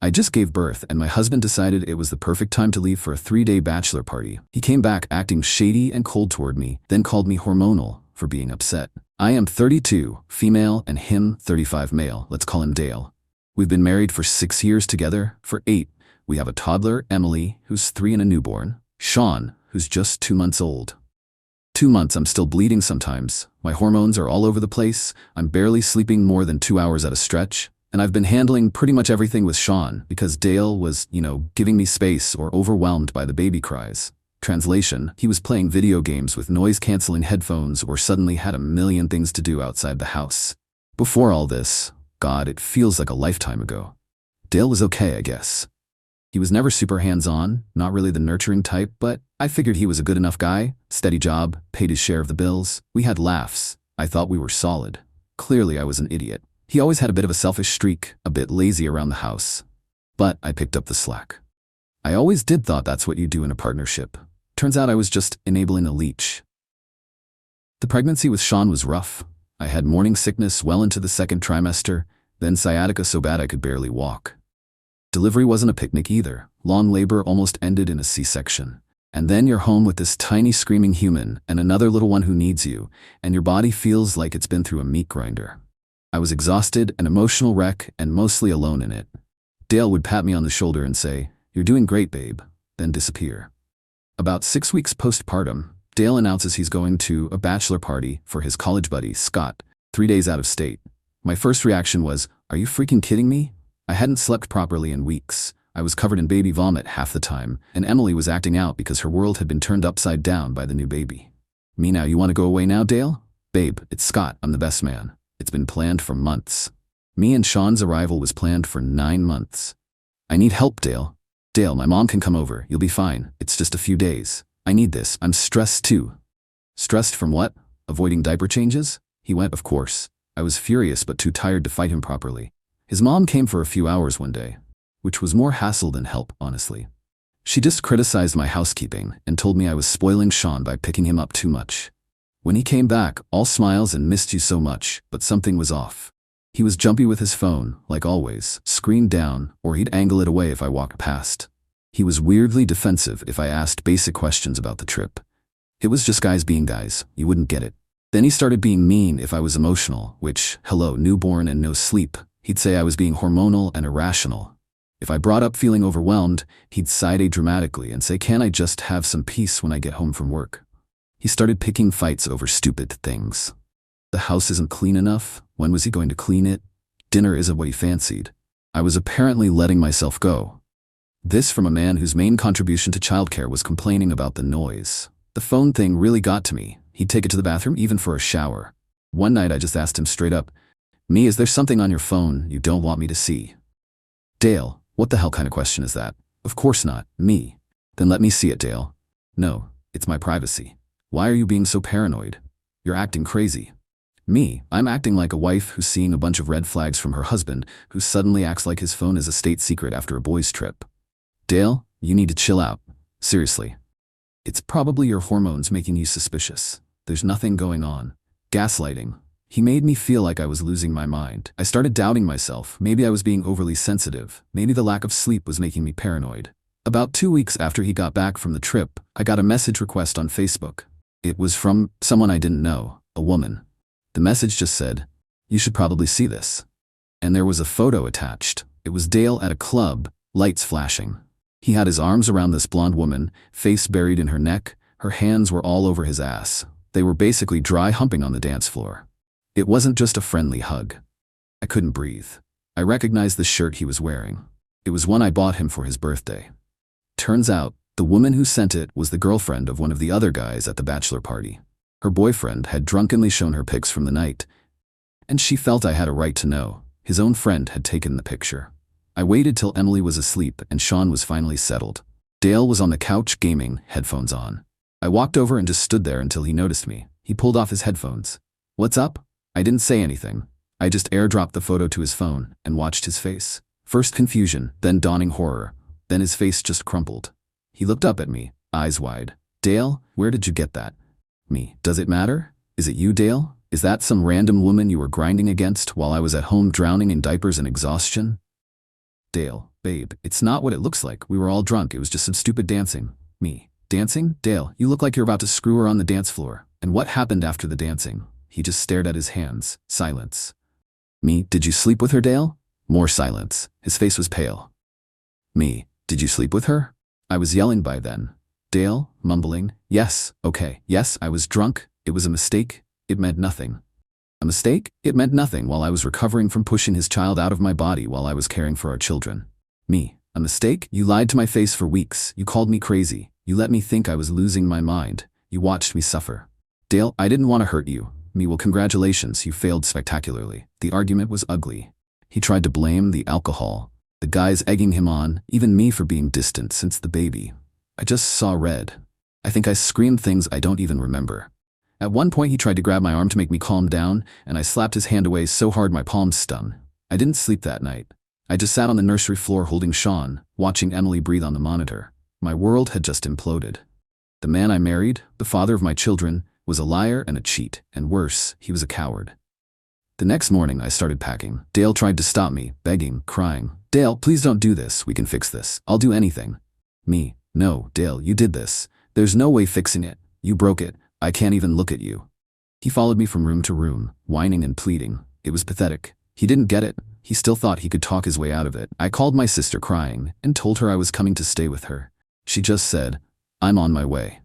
I just gave birth and my husband decided it was the perfect time to leave for a 3-day bachelor party. He came back acting shady and cold toward me, then called me hormonal for being upset. I am 32, female, and him 35 male. Let's call him Dale. We've been married for 6 years together. For 8, we have a toddler, Emily, who's 3 and a newborn. Sean, who's just 2 months old. 2 months, I'm still bleeding sometimes. My hormones are all over the place. I'm barely sleeping more than 2 hours at a stretch. And I've been handling pretty much everything with Sean because Dale was, giving me space or overwhelmed by the baby cries. Translation, he was playing video games with noise-canceling headphones or suddenly had a million things to do outside the house. Before all this, God, it feels like a lifetime ago. Dale was okay, I guess. He was never super hands-on, not really the nurturing type, but I figured he was a good enough guy, steady job, paid his share of the bills. We had laughs. I thought we were solid. Clearly I was an idiot. He always had a bit of a selfish streak, a bit lazy around the house. But I picked up the slack. I always did thought that's what you do in a partnership. Turns out I was just enabling a leech. The pregnancy with Sean was rough. I had morning sickness well into the 2nd trimester, then sciatica so bad I could barely walk. Delivery wasn't a picnic either. Long labor almost ended in a C-section. And then you're home with this tiny screaming human and another little one who needs you, and your body feels like it's been through a meat grinder. I was exhausted, an emotional wreck, and mostly alone in it. Dale would pat me on the shoulder and say, "You're doing great, babe," then disappear. About 6 weeks postpartum, Dale announces he's going to a bachelor party for his college buddy, Scott, 3 days out of state. My first reaction was, "Are you freaking kidding me?" I hadn't slept properly in weeks. I was covered in baby vomit half the time, and Emily was acting out because her world had been turned upside down by the new baby. "Me now, you want to go away now, Dale?" "Babe, it's Scott, I'm the best man. It's been planned for months." Me and Sean's arrival was planned for 9 months. "I need help, Dale." "Dale, my mom can come over. You'll be fine. It's just a few days. I need this. I'm stressed too." "Stressed from what? Avoiding diaper changes?" He went, of course. I was furious but too tired to fight him properly. His mom came for a few hours one day, which was more hassle than help, honestly. She just criticized my housekeeping and told me I was spoiling Sean by picking him up too much. When he came back, all smiles and "missed you so much," but something was off. He was jumpy with his phone, like always, screen down, or he'd angle it away if I walked past. He was weirdly defensive if I asked basic questions about the trip. It was just guys being guys, you wouldn't get it. Then he started being mean if I was emotional, which, hello, newborn and no sleep. He'd say I was being hormonal and irrational. If I brought up feeling overwhelmed, he'd side-eye dramatically and say, "Can't I just have some peace when I get home from work?" He started picking fights over stupid things. The house isn't clean enough. When was he going to clean it? Dinner isn't what he fancied. I was apparently letting myself go. This from a man whose main contribution to childcare was complaining about the noise. The phone thing really got to me. He'd take it to the bathroom even for a shower. One night I just asked him straight up, "Me, is there something on your phone you don't want me to see?" "Dale, what the hell kind of question is that?" "Of course not. Me." "Then let me see it, Dale." "No, it's my privacy." "Why are you being so paranoid? You're acting crazy." "Me, I'm acting like a wife who's seeing a bunch of red flags from her husband, who suddenly acts like his phone is a state secret after a boys' trip." "Dale, you need to chill out. Seriously. It's probably your hormones making you suspicious. There's nothing going on." Gaslighting. He made me feel like I was losing my mind. I started doubting myself. Maybe I was being overly sensitive. Maybe the lack of sleep was making me paranoid. About 2 weeks after he got back from the trip, I got a message request on Facebook. It was from someone I didn't know, a woman. The message just said, "You should probably see this." And there was a photo attached. It was Dale at a club, lights flashing. He had his arms around this blonde woman, face buried in her neck. Her hands were all over his ass. They were basically dry humping on the dance floor. It wasn't just a friendly hug. I couldn't breathe. I recognized the shirt he was wearing. It was one I bought him for his birthday. Turns out, the woman who sent it was the girlfriend of one of the other guys at the bachelor party. Her boyfriend had drunkenly shown her pics from the night, and she felt I had a right to know. His own friend had taken the picture. I waited till Emily was asleep and Sean was finally settled. Dale was on the couch gaming, headphones on. I walked over and just stood there until he noticed me. He pulled off his headphones. "What's up?" I didn't say anything. I just airdropped the photo to his phone and watched his face. First confusion, then dawning horror. Then his face just crumpled. He looked up at me, eyes wide. "Dale, where did you get that?" Me. "Does it matter? Is it you, Dale? Is that some random woman you were grinding against while I was at home drowning in diapers and exhaustion?" Dale, babe, it's not what it looks like. We were all drunk. It was just some stupid dancing. Me. Dancing? Dale, you look like you're about to screw her on the dance floor. And what happened after the dancing? He just stared at his hands. Silence. Me. Did you sleep with her, Dale? More silence. His face was pale. Me. Did you sleep with her? I was yelling by then. Dale, mumbling, yes, okay, yes, I was drunk. It was a mistake. It meant nothing. A mistake? It meant nothing while I was recovering from pushing his child out of my body while I was caring for our children. Me. A mistake? You lied to my face for weeks. You called me crazy. You let me think I was losing my mind. You watched me suffer. Dale, I didn't want to hurt you. Me. Well, congratulations, you failed spectacularly. The argument was ugly. He tried to blame the alcohol, the guys egging him on, even me for being distant since the baby. I just saw red. I think I screamed things I don't even remember. At one point he tried to grab my arm to make me calm down, and I slapped his hand away so hard my palms stung. I didn't sleep that night. I just sat on the nursery floor holding Sean, watching Emily breathe on the monitor. My world had just imploded. The man I married, the father of my children, was a liar and a cheat, and worse, he was a coward. The next morning I started packing. Dale tried to stop me, begging, crying. Dale, please don't do this. We can fix this. I'll do anything. Me. No, Dale, you did this. There's no way fixing it. You broke it. I can't even look at you. He followed me from room to room, whining and pleading. It was pathetic. He didn't get it. He still thought he could talk his way out of it. I called my sister crying and told her I was coming to stay with her. She just said, I'm on my way.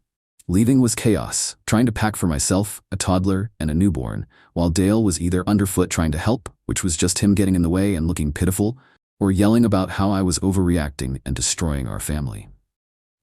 Leaving was chaos, trying to pack for myself, a toddler, and a newborn, while Dale was either underfoot trying to help, which was just him getting in the way and looking pitiful, or yelling about how I was overreacting and destroying our family.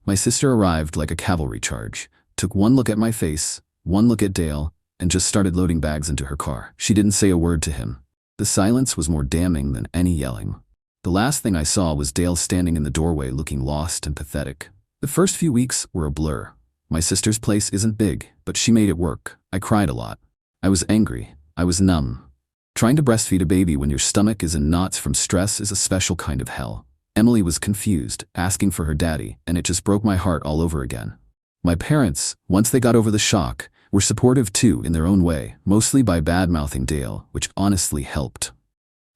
My sister arrived like a cavalry charge, took one look at my face, one look at Dale, and just started loading bags into her car. She didn't say a word to him. The silence was more damning than any yelling. The last thing I saw was Dale standing in the doorway looking lost and pathetic. The first few weeks were a blur. My sister's place isn't big, but she made it work. I cried a lot. I was angry. I was numb. Trying to breastfeed a baby when your stomach is in knots from stress is a special kind of hell. Emily was confused, asking for her daddy, and it just broke my heart all over again. My parents, once they got over the shock, were supportive too in their own way, mostly by bad-mouthing Dale, which honestly helped.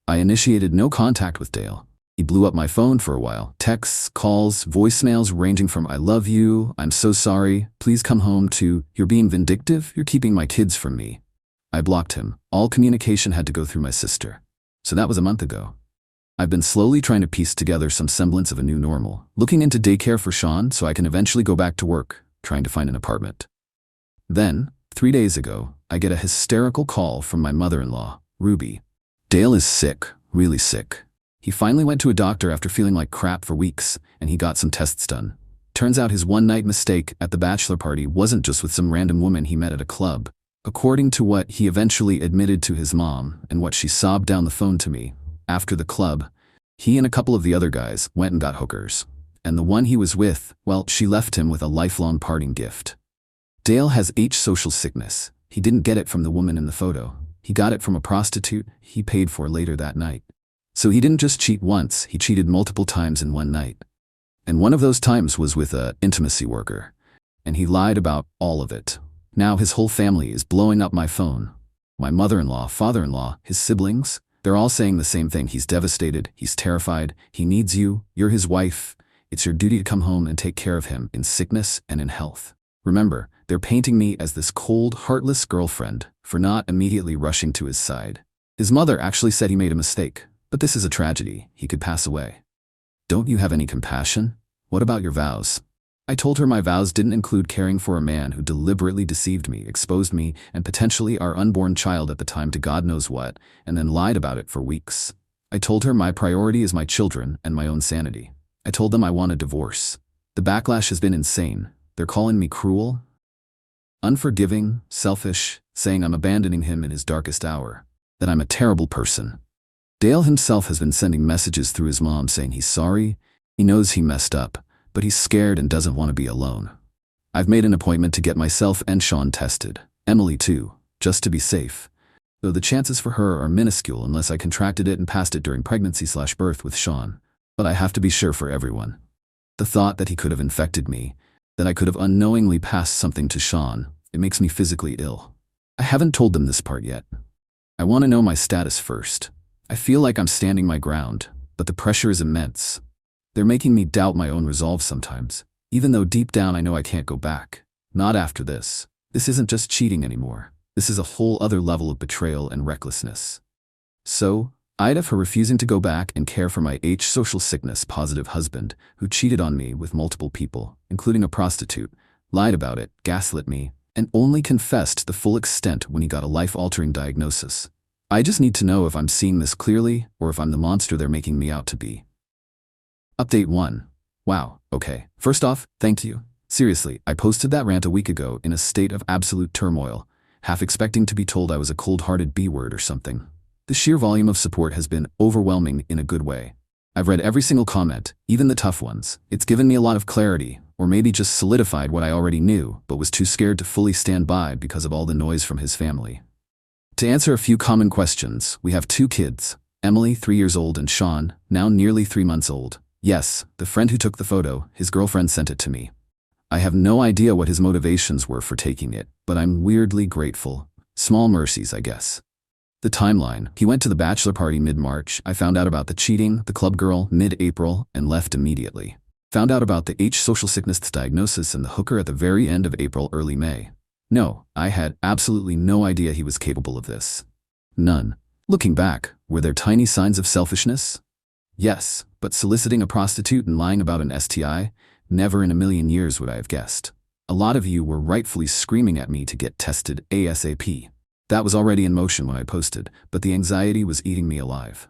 I initiated no contact with Dale. He blew up my phone for a while. Texts, calls, voicemails ranging from I love you, I'm so sorry, please come home to you're being vindictive, you're keeping my kids from me. I blocked him. All communication had to go through my sister. So that was a month ago. I've been slowly trying to piece together some semblance of a new normal, looking into daycare for Sean so I can eventually go back to work, trying to find an apartment. Then, 3 days ago, I get a hysterical call from my mother-in-law, Ruby. Dale is sick, really sick. He finally went to a doctor after feeling like crap for weeks, and he got some tests done. Turns out his one-night mistake at the bachelor party wasn't just with some random woman he met at a club. According to what he eventually admitted to his mom and what she sobbed down the phone to me, after the club, he and a couple of the other guys went and got hookers. And the one he was with, well, she left him with a lifelong parting gift. Dale has social sickness. He didn't get it from the woman in the photo. He got it from a prostitute he paid for later that night. So he didn't just cheat once, he cheated multiple times in one night. And one of those times was with an intimacy worker. And he lied about all of it. Now his whole family is blowing up my phone. My mother-in-law, father-in-law, his siblings, they're all saying the same thing. He's devastated, he's terrified, he needs you, you're his wife. It's your duty to come home and take care of him in sickness and in health. Remember, they're painting me as this cold, heartless girlfriend for not immediately rushing to his side. His mother actually said he made a mistake, but this is a tragedy. He could pass away. Don't you have any compassion? What about your vows? I told her my vows didn't include caring for a man who deliberately deceived me, exposed me, and potentially our unborn child at the time to God knows what, and then lied about it for weeks. I told her my priority is my children and my own sanity. I told them I want a divorce. The backlash has been insane. They're calling me cruel, unforgiving, selfish, saying I'm abandoning him in his darkest hour, that I'm a terrible person. Dale himself has been sending messages through his mom saying he's sorry, he knows he messed up, but he's scared and doesn't want to be alone. I've made an appointment to get myself and Sean tested, Emily too, just to be safe, though the chances for her are minuscule unless I contracted it and passed it during pregnancy/birth with Sean. But I have to be sure for everyone. The thought that he could have infected me, that I could have unknowingly passed something to Sean, it makes me physically ill. I haven't told them this part yet. I want to know my status first. I feel like I'm standing my ground, but the pressure is immense. They're making me doubt my own resolve sometimes, even though deep down I know I can't go back. Not after this. This isn't just cheating anymore. This is a whole other level of betrayal and recklessness. So, Ida for refusing to go back and care for my social sickness positive husband who cheated on me with multiple people, including a prostitute, lied about it, gaslit me, and only confessed the full extent when he got a life-altering diagnosis. I just need to know if I'm seeing this clearly or if I'm the monster they're making me out to be. Update 1. Wow, okay. First off, thank you. Seriously, I posted that rant a week ago in a state of absolute turmoil, half expecting to be told I was a cold-hearted B-word or something. The sheer volume of support has been overwhelming in a good way. I've read every single comment, even the tough ones. It's given me a lot of clarity, or maybe just solidified what I already knew, but was too scared to fully stand by because of all the noise from his family. To answer a few common questions, we have 2 kids, Emily, 3 years old, and Sean, now nearly 3 months old. Yes, the friend who took the photo, his girlfriend sent it to me. I have no idea what his motivations were for taking it, but I'm weirdly grateful. Small mercies, I guess. The timeline. He went to the bachelor party mid-March. I found out about the cheating, the club girl, mid-April, and left immediately. Found out about the social sickness diagnosis and the hooker at the very end of April, early May. No, I had absolutely no idea he was capable of this. None. Looking back, were there tiny signs of selfishness? Yes, but soliciting a prostitute and lying about an STI? Never in a million years would I have guessed. A lot of you were rightfully screaming at me to get tested ASAP. That was already in motion when I posted, but the anxiety was eating me alive.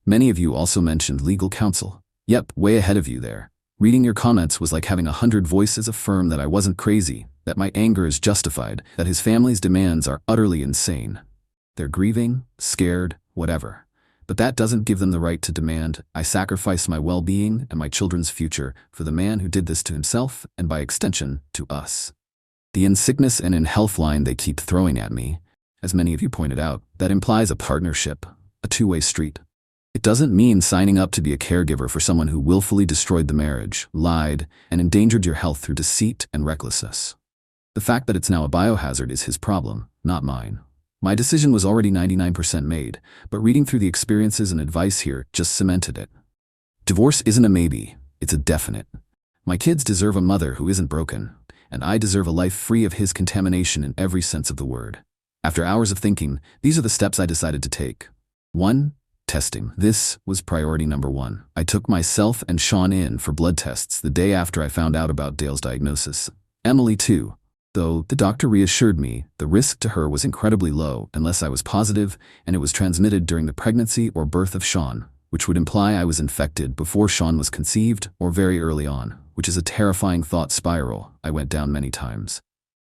Many of you also mentioned legal counsel. Yep, way ahead of you there. Reading your comments was like having 100 voices affirm that I wasn't crazy, that my anger is justified, that his family's demands are utterly insane. They're grieving, scared, whatever. But that doesn't give them the right to demand I sacrifice my well-being and my children's future for the man who did this to himself and by extension, to us. The in sickness and in health line they keep throwing at me, as many of you pointed out, that implies a partnership, a two-way street. It doesn't mean signing up to be a caregiver for someone who willfully destroyed the marriage, lied, and endangered your health through deceit and recklessness. The fact that it's now a biohazard is his problem, not mine. My decision was already 99% made, but reading through the experiences and advice here just cemented it. Divorce isn't a maybe, it's a definite. My kids deserve a mother who isn't broken, and I deserve a life free of his contamination in every sense of the word. After hours of thinking, these are the steps I decided to take. 1. Testing. This was priority number 1. I took myself and Sean in for blood tests the day after I found out about Dale's diagnosis. Emily too. Though the doctor reassured me the risk to her was incredibly low unless I was positive and it was transmitted during the pregnancy or birth of Sean, which would imply I was infected before Sean was conceived or very early on, which is a terrifying thought spiral I went down many times.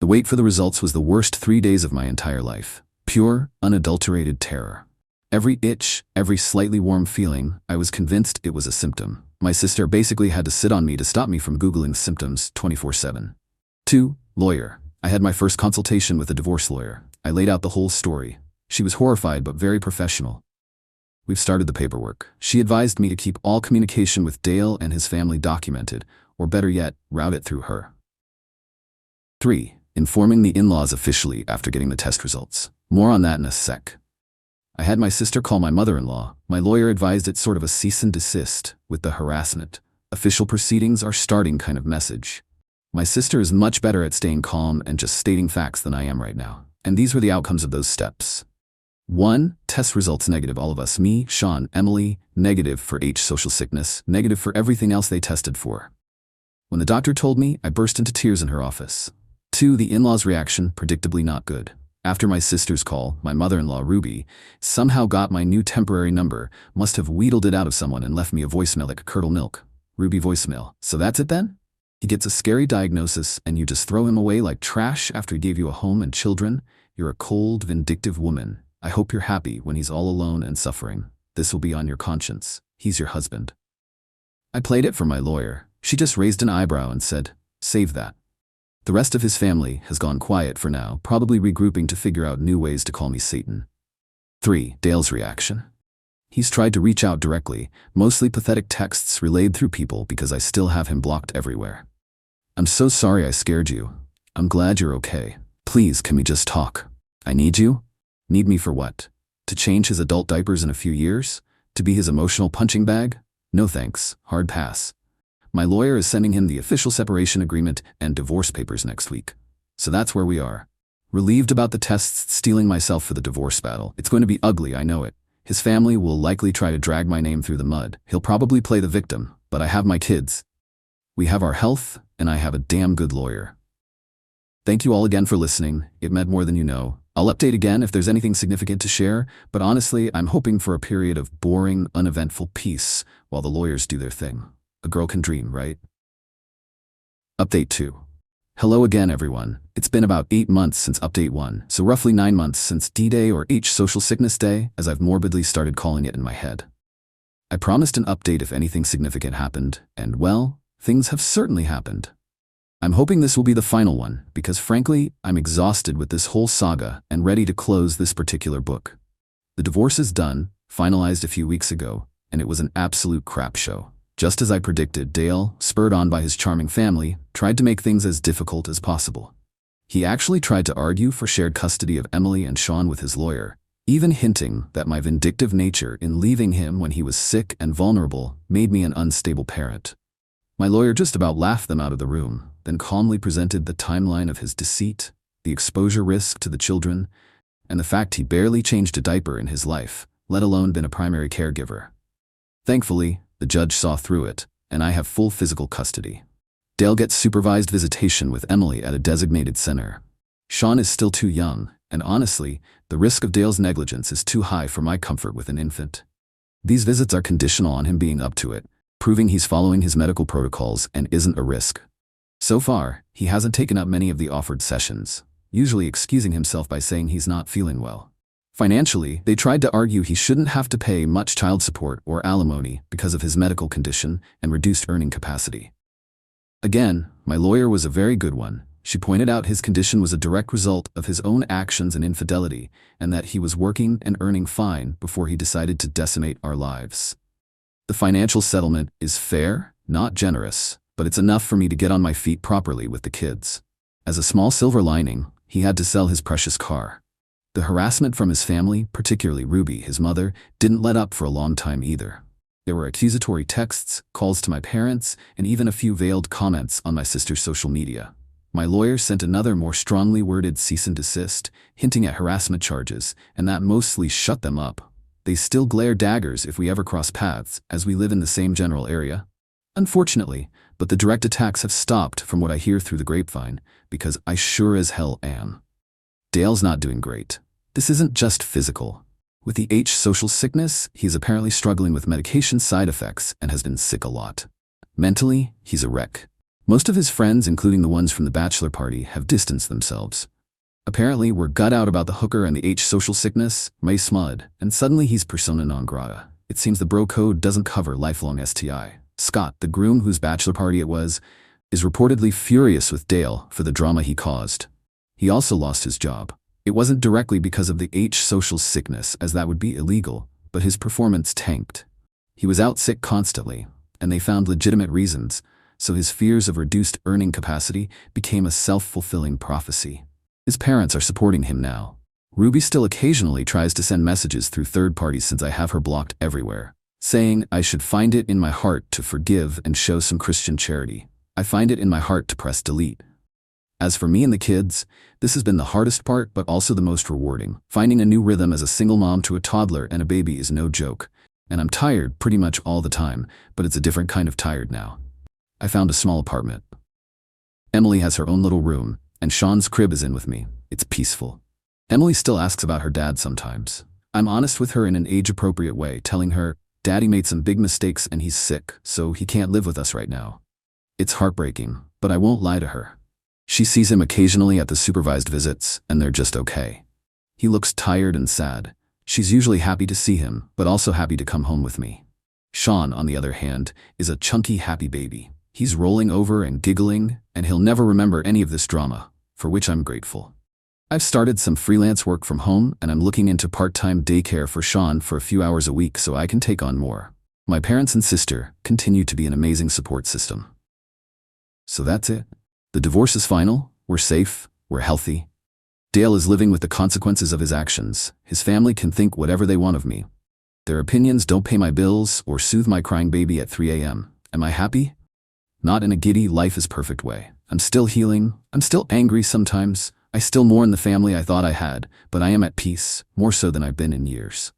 The wait for the results was the worst 3 days of my entire life. Pure, unadulterated terror. Every itch, every slightly warm feeling, I was convinced it was a symptom. My sister basically had to sit on me to stop me from Googling symptoms 24/7. 2. Lawyer. I had my first consultation with a divorce lawyer. I laid out the whole story. She was horrified but very professional. We've started the paperwork. She advised me to keep all communication with Dale and his family documented, or better yet, route it through her. 3. Informing the in-laws officially after getting the test results. More on that in a sec. I had my sister call my mother-in-law. My lawyer advised it's sort of a cease and desist with the harassment. Official proceedings are starting kind of message. My sister is much better at staying calm and just stating facts than I am right now. And these were the outcomes of those steps. 1. Test results negative. All of us, me, Sean, Emily, negative for social sickness, negative for everything else they tested for. When the doctor told me, I burst into tears in her office. 2. The in-laws' reaction, predictably not good. After my sister's call, my mother-in-law, Ruby, somehow got my new temporary number, must have wheedled it out of someone and left me a voicemail like curdled milk. Ruby voicemail. So that's it then? He gets a scary diagnosis and you just throw him away like trash after he gave you a home and children? You're a cold, vindictive woman. I hope you're happy when he's all alone and suffering. This will be on your conscience. He's your husband. I played it for my lawyer. She just raised an eyebrow and said, save that. The rest of his family has gone quiet for now, probably regrouping to figure out new ways to call me Satan. 3. Dale's reaction. He's tried to reach out directly, mostly pathetic texts relayed through people because I still have him blocked everywhere. I'm so sorry I scared you. I'm glad you're okay. Please, can we just talk? I need you? Need me for what? To change his adult diapers in a few years? To be his emotional punching bag? No thanks, hard pass. My lawyer is sending him the official separation agreement and divorce papers next week. So that's where we are. Relieved about the tests stealing myself for the divorce battle. It's going to be ugly, I know it. His family will likely try to drag my name through the mud. He'll probably play the victim, but I have my kids. We have our health, and I have a damn good lawyer. Thank you all again for listening. It meant more than you know. I'll update again if there's anything significant to share, but honestly, I'm hoping for a period of boring, uneventful peace while the lawyers do their thing. A girl can dream, right? Update 2. Hello again, everyone. It's been about 8 months since Update 1, so roughly 9 months since D-Day or H Social Sickness Day, as I've morbidly started calling it in my head. I promised an update if anything significant happened, and well, things have certainly happened. I'm hoping this will be the final one, because frankly, I'm exhausted with this whole saga and ready to close this particular book. The divorce is done, finalized a few weeks ago, and it was an absolute crap show. Just as I predicted, Dale, spurred on by his charming family, tried to make things as difficult as possible. He actually tried to argue for shared custody of Emily and Sean with his lawyer, even hinting that my vindictive nature in leaving him when he was sick and vulnerable made me an unstable parent. My lawyer just about laughed them out of the room, then calmly presented the timeline of his deceit, the exposure risk to the children, and the fact he barely changed a diaper in his life, let alone been a primary caregiver. Thankfully, the judge saw through it, and I have full physical custody. Dale gets supervised visitation with Emily at a designated center. Sean is still too young, and honestly, the risk of Dale's negligence is too high for my comfort with an infant. These visits are conditional on him being up to it, proving he's following his medical protocols and isn't a risk. So far, he hasn't taken up many of the offered sessions, usually excusing himself by saying he's not feeling well. Financially, they tried to argue he shouldn't have to pay much child support or alimony because of his medical condition and reduced earning capacity. Again, my lawyer was a very good one. She pointed out his condition was a direct result of his own actions and infidelity, and that he was working and earning fine before he decided to decimate our lives. The financial settlement is fair, not generous, but it's enough for me to get on my feet properly with the kids. As a small silver lining, he had to sell his precious car. The harassment from his family, particularly Ruby, his mother, didn't let up for a long time either. There were accusatory texts, calls to my parents, and even a few veiled comments on my sister's social media. My lawyer sent another more strongly worded cease and desist, hinting at harassment charges, and that mostly shut them up. They still glare daggers if we ever cross paths, as we live in the same general area. Unfortunately, but the direct attacks have stopped from what I hear through the grapevine, because I sure as hell am. Dale's not doing great. This isn't just physical. With the H social sickness, he's apparently struggling with medication side effects and has been sick a lot. Mentally, he's a wreck. Most of his friends, including the ones from the bachelor party, have distanced themselves. Apparently, we're gut out about the hooker and the H social sickness, May Smud, and suddenly he's persona non grata. It seems the bro code doesn't cover lifelong STI. Scott, the groom whose bachelor party it was, is reportedly furious with Dale for the drama he caused. He also lost his job. It wasn't directly because of the H social sickness, as that would be illegal, but his performance tanked. He was out sick constantly, and they found legitimate reasons, so his fears of reduced earning capacity became a self-fulfilling prophecy. His parents are supporting him now. Ruby still occasionally tries to send messages through third parties since I have her blocked everywhere, saying I should find it in my heart to forgive and show some Christian charity. I find it in my heart to press delete. As for me and the kids, this has been the hardest part but also the most rewarding. Finding a new rhythm as a single mom to a toddler and a baby is no joke, and I'm tired pretty much all the time, but it's a different kind of tired now. I found a small apartment. Emily has her own little room, and Sean's crib is in with me. It's peaceful. Emily still asks about her dad sometimes. I'm honest with her in an age-appropriate way, telling her, Daddy made some big mistakes and he's sick, so he can't live with us right now. It's heartbreaking, but I won't lie to her. She sees him occasionally at the supervised visits, and they're just okay. He looks tired and sad. She's usually happy to see him, but also happy to come home with me. Sean, on the other hand, is a chunky, happy baby. He's rolling over and giggling, and he'll never remember any of this drama, for which I'm grateful. I've started some freelance work from home, and I'm looking into part-time daycare for Sean for a few hours a week so I can take on more. My parents and sister continue to be an amazing support system. So that's it. The divorce is final, we're safe, we're healthy. Dale is living with the consequences of his actions. His family can think whatever they want of me. Their opinions don't pay my bills or soothe my crying baby at 3 a.m. Am I happy? Not in a giddy, life is perfect way. I'm still healing. I'm still angry sometimes. I still mourn the family I thought I had, but I am at peace, more so than I've been in years.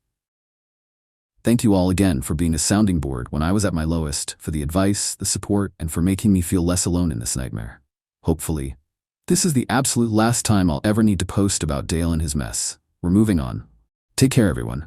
Thank you all again for being a sounding board when I was at my lowest, for the advice, the support, and for making me feel less alone in this nightmare. Hopefully, this is the absolute last time I'll ever need to post about Dale and his mess. We're moving on. Take care, everyone.